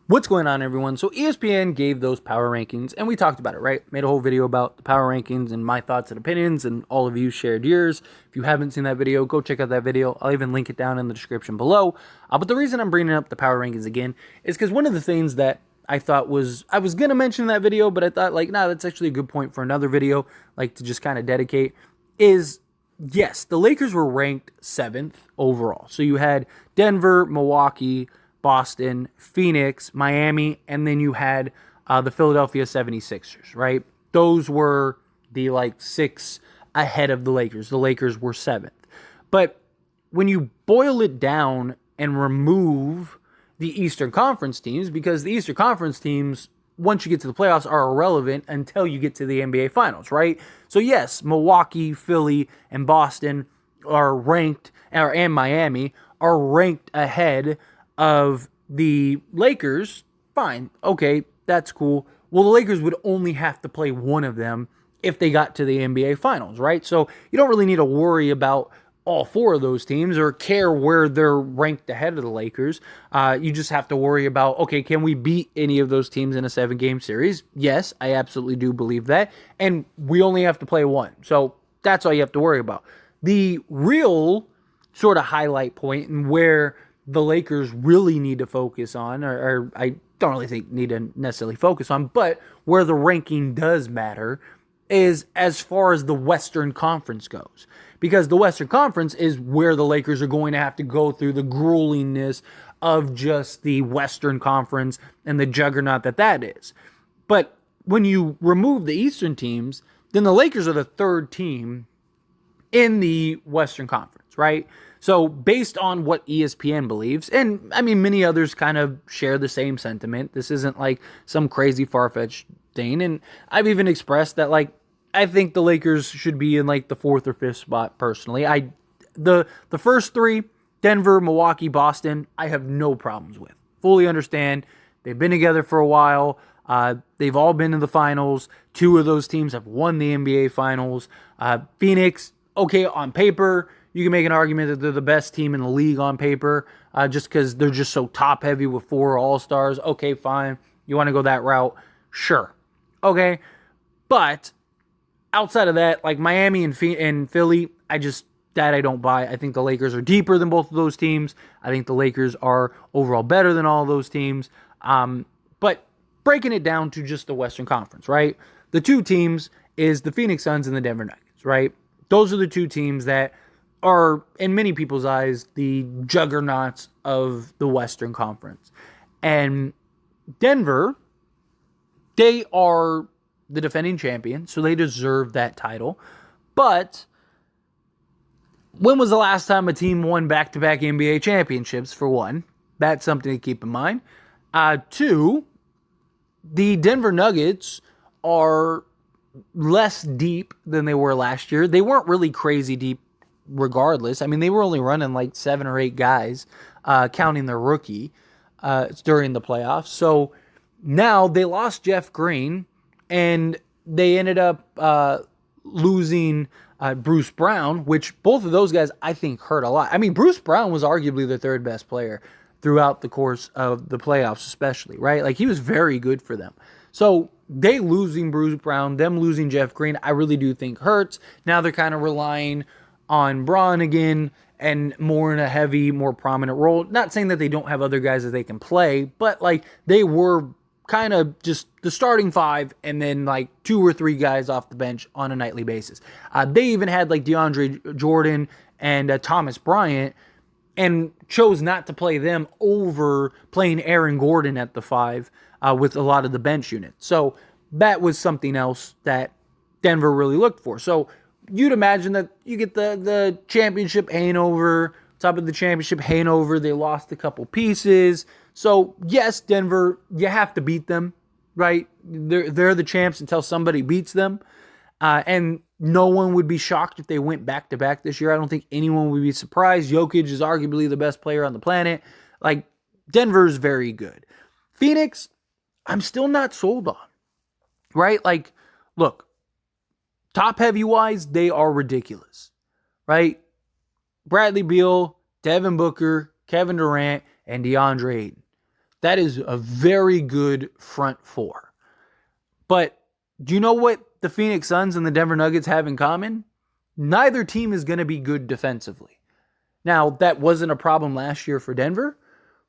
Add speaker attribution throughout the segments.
Speaker 1: What's going on, everyone? So ESPN gave those power rankings, and we talked about it, right? Made a whole video about the power rankings and my thoughts and opinions, and all of you shared yours. If you haven't seen that video, go check out that video. I'll even link it down in the description below. But the reason I'm bringing up the power rankings again is because one of the things that I thought I was going to mention in that video, but I thought, that's actually a good point for another video, to just kind of dedicate, is yes, the Lakers were ranked 7th overall. So you had Denver, Milwaukee, Boston, Phoenix, Miami, and then you had the Philadelphia 76ers, right? Those were the six ahead of the Lakers. The Lakers were 7th. But when you boil it down and remove the Eastern Conference teams, because the Eastern Conference teams, once you get to the playoffs, are irrelevant until you get to the NBA Finals, right? So yes, Milwaukee, Philly, and Boston are ranked, and Miami are ranked ahead of the Lakers. Fine. Okay, that's cool. Well, the Lakers would only have to play one of them if they got to the NBA Finals, right? So you don't really need to worry about all four of those teams or care where they're ranked ahead of the Lakers. You just have to worry about, okay, can we beat any of those teams in a 7-game series? Yes, I absolutely do believe that. And we only have to play one. So that's all you have to worry about. The real sort of highlight point and where the Lakers really need to focus on, or I don't really think need to necessarily focus on, but where the ranking does matter is as far as the Western Conference goes. Because the Western Conference is where the Lakers are going to have to go through the grueliness of just the Western Conference and the juggernaut that is. But when you remove the Eastern teams, then the Lakers are the third team in the Western Conference, right? So based on what ESPN believes, and I mean, many others kind of share the same sentiment. This isn't like some crazy far-fetched thing. And I've even expressed that, I think the Lakers should be in the 4th or 5th spot personally. The first three, Denver, Milwaukee, Boston, I have no problems with. Fully understand. They've been together for a while. They've all been in the finals. 2 of those teams have won the NBA Finals. Phoenix, okay, on paper, you can make an argument that they're the best team in the league on paper, just because they're just so top-heavy with 4 All-Stars. Okay, fine. You want to go that route? Sure. Okay. But outside of that, Miami and Philly, I don't buy. I think the Lakers are deeper than both of those teams. I think the Lakers are overall better than all of those teams. But breaking it down to just the Western Conference, right? The 2 teams is the Phoenix Suns and the Denver Nuggets, right? Those are the 2 teams that are, in many people's eyes, the juggernauts of the Western Conference. And Denver, they are the defending champion, so they deserve that title. But when was the last time a team won back-to-back NBA championships, for one? That's something to keep in mind. 2, the Denver Nuggets are less deep than they were last year. They weren't really crazy deep regardless. I mean, they were only running 7 or 8 guys, counting their rookie, during the playoffs. So now they lost Jeff Green, and they ended up losing Bruce Brown, which both of those guys I think hurt a lot. I mean, Bruce Brown was arguably the 3rd best player throughout the course of the playoffs, especially, right? He was very good for them. So they losing Bruce Brown, them losing Jeff Green, I really do think hurts. Now they're kind of relying on Braun again and more in a heavy, more prominent role. Not saying that they don't have other guys that they can play, but they were kind of just the starting 5 and then 2 or 3 guys off the bench on a nightly basis. They even had DeAndre Jordan and Thomas Bryant and chose not to play them over playing Aaron Gordon at the 5 with a lot of the bench units. So that was something else that Denver really looked for. So you'd imagine that you get the championship hangover, top of the championship hangover. They lost a couple pieces. So, yes, Denver, you have to beat them, right? They're the champs until somebody beats them. And no one would be shocked if they went back-to-back this year. I don't think anyone would be surprised. Jokic is arguably the best player on the planet. Denver's very good. Phoenix, I'm still not sold on, right? Look, top-heavy-wise, they are ridiculous, right? Bradley Beal, Devin Booker, Kevin Durant, and DeAndre Ayton. That is a very good front four. But do you know what the Phoenix Suns and the Denver Nuggets have in common? Neither team is going to be good defensively. Now, that wasn't a problem last year for Denver,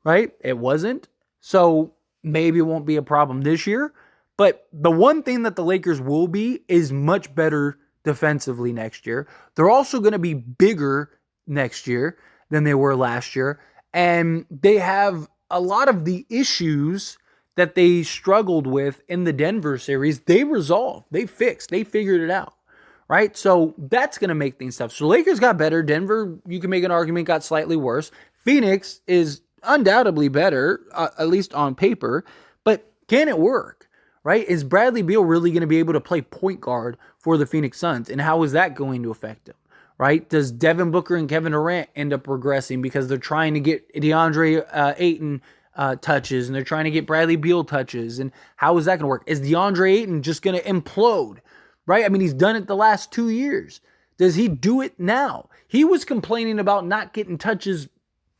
Speaker 1: right? It wasn't. So maybe it won't be a problem this year. But the one thing that the Lakers will be is much better defensively next year. They're also going to be bigger next year than they were last year. And they have a lot of the issues that they struggled with in the Denver series. They resolved, they fixed, they figured it out. Right? So that's going to make things tough. So Lakers got better. Denver, you can make an argument, got slightly worse. Phoenix is undoubtedly better, at least on paper. But can it work? Right? Is Bradley Beal really going to be able to play point guard for the Phoenix Suns? And how is that going to affect him? Right? Does Devin Booker and Kevin Durant end up regressing because they're trying to get DeAndre Ayton touches and they're trying to get Bradley Beal touches? And how is that going to work? Is DeAndre Ayton just going to implode? Right? I mean, he's done it the last 2 years. Does he do it now? He was complaining about not getting touches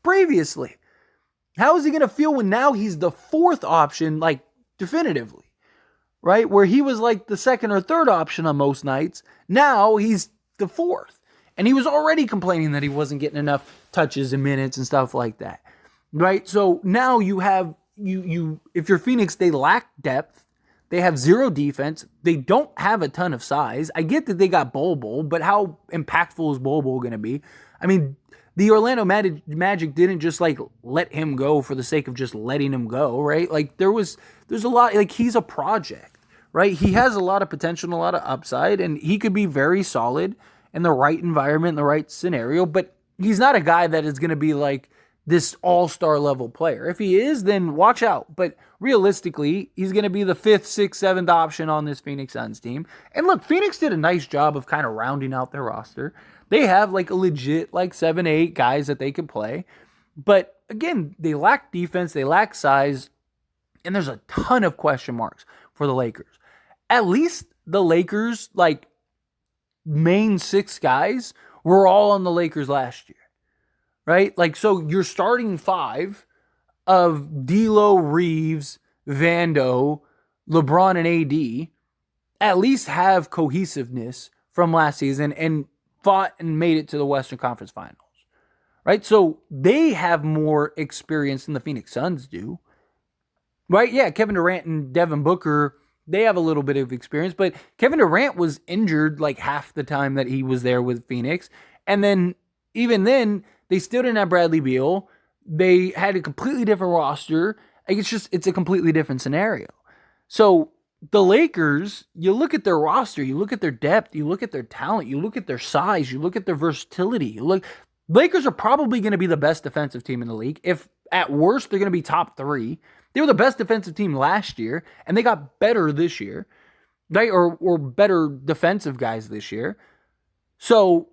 Speaker 1: previously. How is he going to feel when now he's the fourth option, like definitively? Right? Where he was like the second or third option on most nights. Now he's the fourth. And he was already complaining that he wasn't getting enough touches and minutes and stuff like that. Right? So now you have, if you're Phoenix, they lack depth. They have zero defense. They don't have a ton of size. I get that they got Bol, but how impactful is Bol going to be? I mean, the Orlando Magic didn't just like let him go for the sake of just letting him go, right? Like there's a lot, like he's a project, right? He has a lot of potential and a lot of upside, and he could be very solid in the right environment, in the right scenario, but he's not a guy that is going to be like this all-star level player. If he is, then watch out. But realistically, he's going to be the 5th, 6th, 7th option on this Phoenix Suns team. And look, Phoenix did a nice job of kind of rounding out their roster. They have like a legit like 7, 8 guys that they could play. But again, they lack defense, they lack size, and there's a ton of question marks for the Lakers. At least the Lakers, like main 6 guys, were all on the Lakers last year. Right? Like, so your starting 5 of D'Lo, Reeves, Vando, LeBron, and AD at least have cohesiveness from last season and fought and made it to the Western Conference Finals. Right? So they have more experience than the Phoenix Suns do. Right? Yeah, Kevin Durant and Devin Booker, they have a little bit of experience, but Kevin Durant was injured like half the time that he was there with Phoenix. And then, even then, they still didn't have Bradley Beal. They had a completely different roster. It's a completely different scenario. So the Lakers, you look at their roster, you look at their depth, you look at their talent, you look at their size, you look at their versatility. Lakers are probably going to be the best defensive team in the league. If at worst, they're going to be top 3. They were the best defensive team last year, and they got better this year, right? Or better defensive guys this year. So,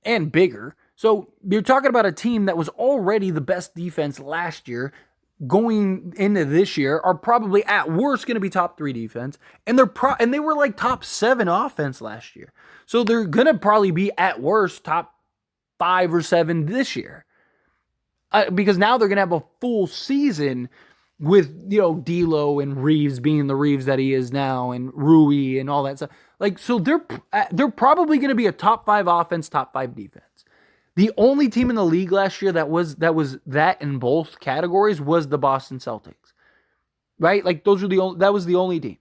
Speaker 1: and bigger. So you're talking about a team that was already the best defense last year, going into this year, are probably at worst going to be top 3 defense, and they were like top 7 offense last year. So they're going to probably be at worst top 5 or 7 this year, because now they're going to have a full season with D'Lo and Reeves being the Reeves that he is now, and Rui and all that stuff. Like, so they're probably going to be a top 5 offense, top 5 defense. The only team in the league last year that was that in both categories was the Boston Celtics, right? Like that was the only team.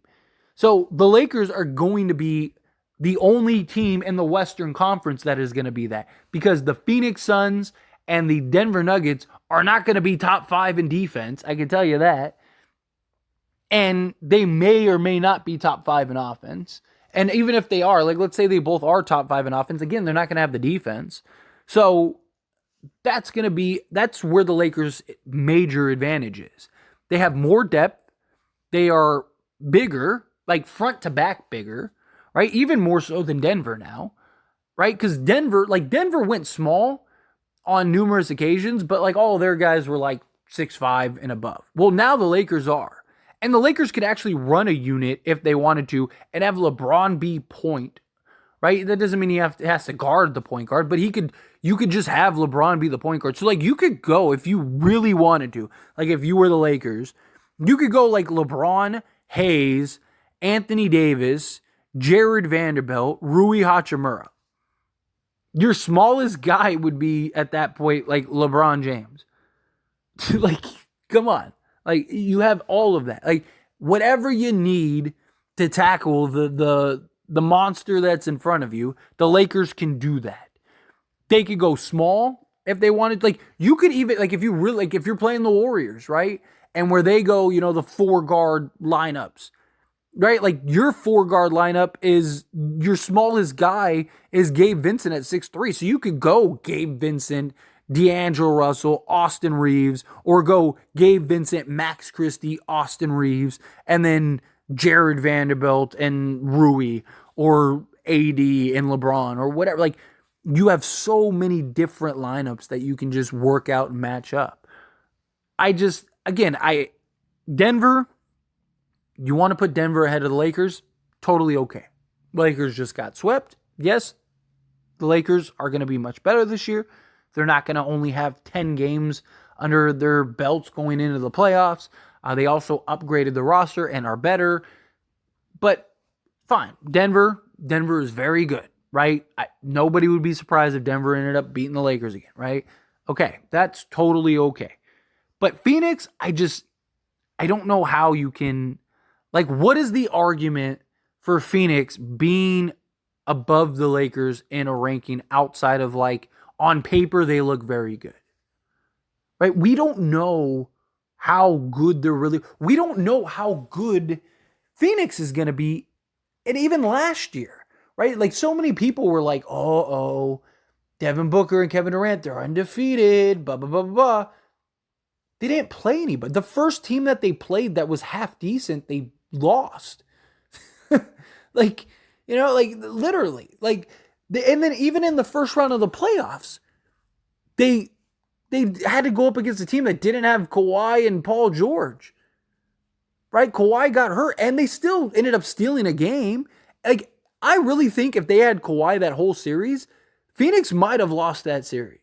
Speaker 1: So the Lakers are going to be the only team in the Western Conference that is going to be that, because the Phoenix Suns and the Denver Nuggets are not going to be top 5 in defense. I can tell you that. And they may or may not be top 5 in offense. And even if they are, like let's say they both are top 5 in offense, again, they're not going to have the defense. So that's where the Lakers' major advantage is. They have more depth. They are bigger, like front to back bigger, right? Even more so than Denver now, right? Because Denver went small on numerous occasions, but like all of their guys were like 6'5" and above. Well, now the Lakers are. And the Lakers could actually run a unit if they wanted to and have LeBron be point. Right? That doesn't mean he has to guard the point guard, but he could you could just have LeBron be the point guard. So like you could go if you really wanted to. Like if you were the Lakers, you could go like LeBron, Hayes, Anthony Davis, Jared Vanderbilt, Rui Hachimura. Your smallest guy would be at that point like LeBron James. Like, come on. Like you have all of that. Like whatever you need to tackle the monster that's in front of you, the Lakers can do that. They could go small if they wanted. Like you could even like if you really like if you're playing the Warriors, right? And where they go, the 4 guard lineups. Right? Like your 4 guard lineup is your smallest guy is Gabe Vincent at 6'3". So you could go Gabe Vincent, D'Angelo Russell, Austin Reeves, or go Gabe Vincent, Max Christie, Austin Reeves, and then Jared Vanderbilt and Rui, or AD and LeBron, or whatever. Like you have so many different lineups that you can just work out and match up. Denver, you want to put Denver ahead of the Lakers? Totally okay. Lakers just got swept. Yes, the Lakers are going to be much better this year. They're not going to only have 10 games under their belts going into the playoffs. They also upgraded the roster and are better. But fine. Denver is very good, right? Nobody would be surprised if Denver ended up beating the Lakers again, right? Okay, that's totally okay. But Phoenix, I don't know how you can... Like, what is the argument for Phoenix being above the Lakers in a ranking outside of, like, on paper, they look very good? Right? We don't know how good they're really... We don't know how good Phoenix is going to be. And even last year, right? Like, so many people were like, Devin Booker and Kevin Durant, they're undefeated, blah, blah, blah, blah. They didn't play anybody. The first team that they played that was half decent, they lost. Like, literally. Like, and then even in the first round of the playoffs, they had to go up against a team that didn't have Kawhi and Paul George. Right? Kawhi got hurt, and they still ended up stealing a game. Like, I really think if they had Kawhi that whole series, Phoenix might have lost that series.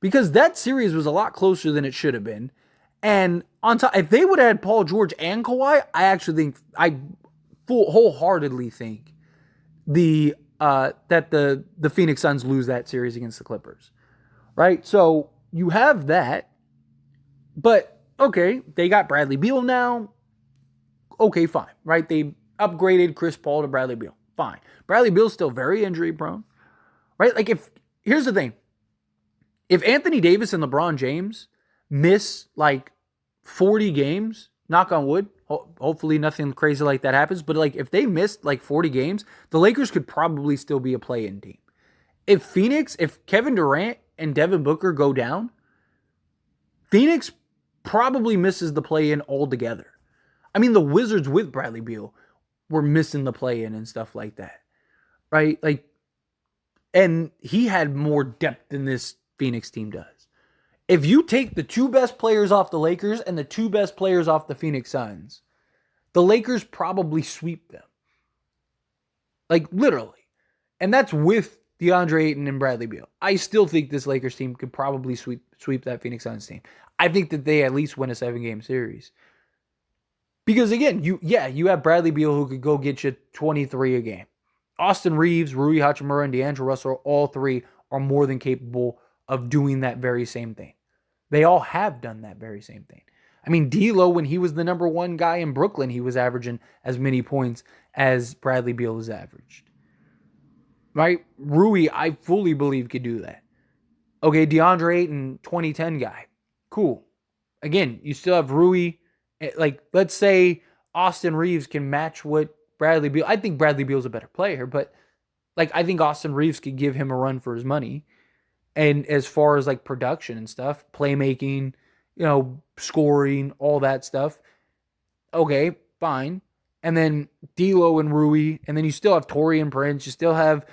Speaker 1: Because that series was a lot closer than it should have been. And on top, if they would have had Paul George and Kawhi, I wholeheartedly think that the Phoenix Suns lose that series against the Clippers. Right? So you have that. But, okay, they got Bradley Beal now. Okay, fine. Right? They upgraded Chris Paul to Bradley Beal. Fine. Bradley Beal's still very injury prone. Right? Like, here's the thing. If Anthony Davis and LeBron James miss like 40 games, knock on wood, hopefully nothing crazy like that happens, but like if they missed like 40 games, the Lakers could probably still be a play-in team. If Kevin Durant and Devin Booker go down, Phoenix probably misses the play-in altogether. I mean, the Wizards with Bradley Beal were missing the play-in and stuff like that, right? Like, and he had more depth than this Phoenix team does. If you take the 2 best players off the Lakers and the 2 best players off the Phoenix Suns, the Lakers probably sweep them. Like, literally. And that's with DeAndre Ayton and Bradley Beal. I still think this Lakers team could probably sweep that Phoenix Suns team. I think that they at least win a 7-game series. Because, again, you have Bradley Beal who could go get you 23 a game. Austin Reeves, Rui Hachimura, and D'Angelo Russell, all 3 are more than capable of doing that very same thing. They all have done that very same thing. I mean, D'Lo, when he was the number 1 guy in Brooklyn, he was averaging as many points as Bradley Beal has averaged. Right? Rui, I fully believe, could do that. Okay, DeAndre Ayton, 2010 guy. Cool. Again, you still have Rui. Like, let's say Austin Reeves can match what Bradley Beal... I think Bradley Beal's a better player, but like I think Austin Reeves could give him a run for his money. And as far as like production and stuff, playmaking, scoring, all that stuff. Okay, fine. And then D'Lo and Rui, and then you still have Taurean Prince. You still have,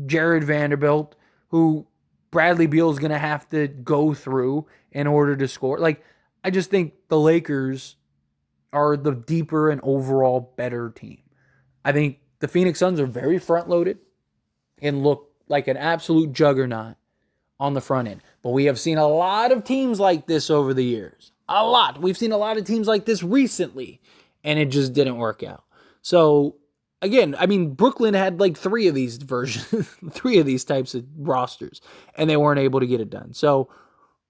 Speaker 1: Jared Vanderbilt, who Bradley Beal is going to have to go through in order to score. Like, I just think the Lakers are the deeper and overall better team. I think the Phoenix Suns are very front-loaded and look like an absolute juggernaut. on the front end. But we have seen a lot of teams like this over the years. A lot. We've seen a lot of teams like this recently, and it just didn't work out. So, again, I mean, Brooklyn had like 3 of these versions, 3 of these types of rosters, and they weren't able to get it done. So,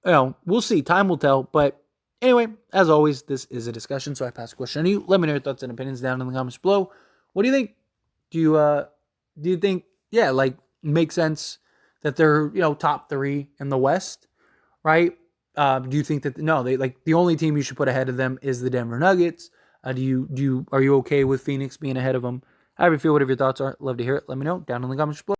Speaker 1: we'll see. Time will tell. But anyway, as always, this is a discussion, so I pass the question to you. Let me know your thoughts and opinions down in the comments below. What do you think? Do you think, makes sense that they're, top 3 in the West, right? Do you think that, no, the only team you should put ahead of them is the Denver Nuggets? Are you okay with Phoenix being ahead of them? However you feel, whatever your thoughts are, love to hear it. Let me know down in the comments below.